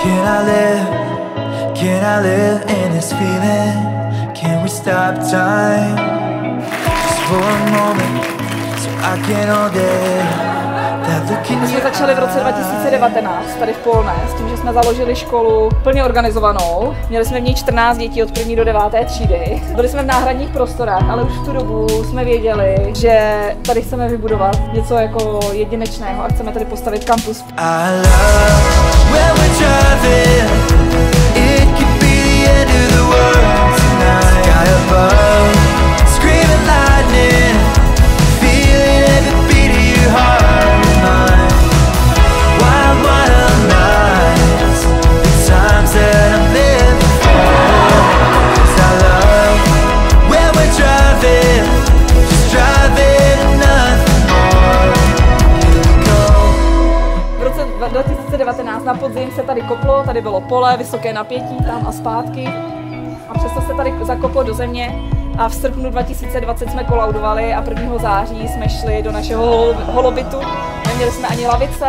Can I live in this feeling? Can we stop time? Just for a moment, so I can hold it. My jsme začali v roce 2019 tady v Polné s tím, že jsme založili školu plně organizovanou. Měli jsme v ní 14 dětí od 1. do 9. třídy. Byli jsme v náhradních prostorách, ale už v tu dobu jsme věděli, že tady chceme vybudovat něco jako jedinečného a chceme tady postavit kampus. V 2019 na podzim se tady koplo, tady bylo pole, vysoké napětí tam a zpátky a přesto se tady zakoplo do země a v srpnu 2020 jsme kolaudovali a 1. září jsme šli do našeho holobytu. Neměli jsme ani lavice,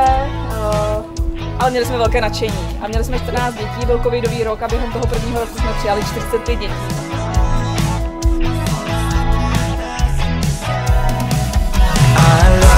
ale měli jsme velké nadšení a měli jsme 14 dětí, byl covidový rok a během toho 1. roku jsme přijali 45 dětí. I love